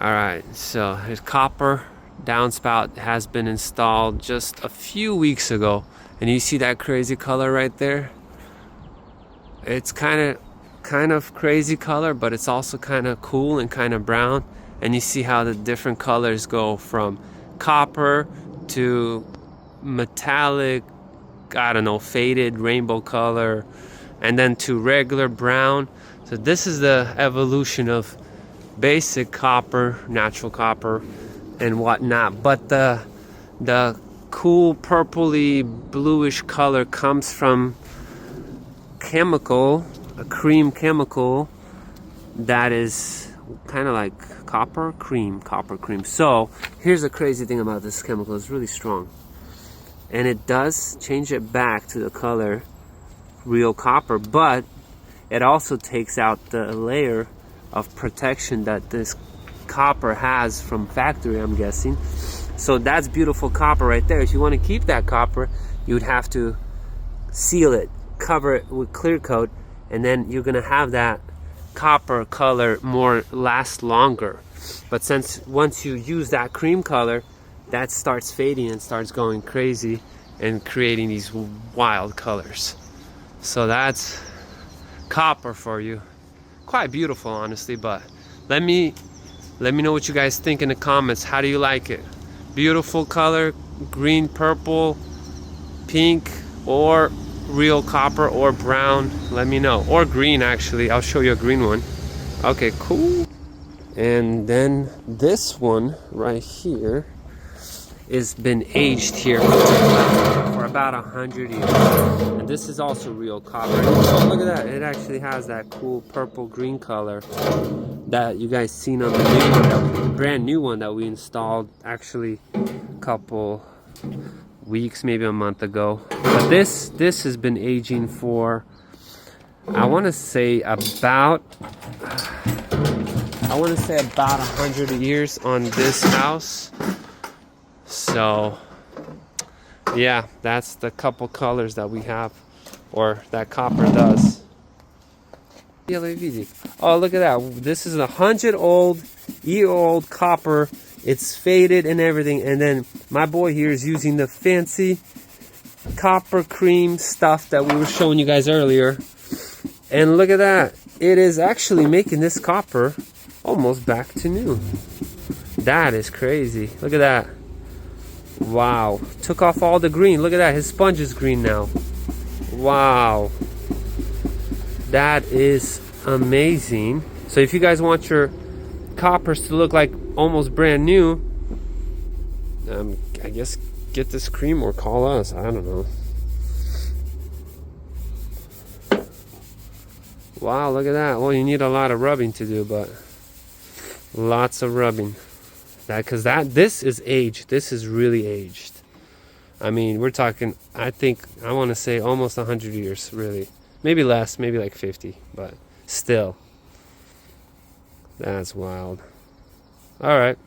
Alright, so his copper downspout has been installed just a few weeks ago. And you see that crazy color right there? It's kind of crazy color, but it's also kind of cool and kind of brown. And you see how the different colors go from copper to metallic, I don't know, faded rainbow color, and then to regular brown. So this is the evolution of basic copper, natural copper, and whatnot. But the cool purpley bluish color comes from chemical, a cream chemical that is kind of like copper cream. So here's the crazy thing about this chemical: it's really strong, and it does change it back to the color real copper, but it also takes out the layer of protection that this copper has from factory, I'm guessing. So that's beautiful copper right there. If you want to keep that copper, you would have to seal it, cover it with clear coat, and then you're gonna have that copper color last longer. But since once you use that cream color, that starts fading and starts going crazy and creating these wild colors. So that's copper for you. Quite beautiful, honestly. But let me know what you guys think in the comments. How do you like it? Beautiful color, green, purple, pink, or real copper, or brown? Let me know. Or green, actually. I'll show you a green one. Okay, cool. And then this one right here has been aged here for about 100 years. And this is also real copper. Oh, look at that. It actually has that cool purple green color that you guys seen on the new one, the brand new one that we installed actually a couple weeks, maybe a month ago. But this has been aging for, I want to say about 100 years on this house. So yeah, that's the couple colors that we have, or that copper does. Oh, look at that. This is a 100-year-old copper. It's faded and everything. And then my boy here is using the fancy copper cream stuff that we were showing you guys earlier. And look at that. It is actually making this copper almost back to new. That is crazy. Look at that. Wow. Took off all the green. Look at that. His sponge is green now. Wow. That is amazing. So if you guys want your coppers to look like almost brand new, I guess get this cream or call us. I don't know. Wow, look at that. Well, you need a lot of rubbing to do, but lots of rubbing. Because this is aged. This is really aged. I mean, we're talking, I want to say almost 100 years, really. Maybe less, maybe like 50, but still. That's wild. All right.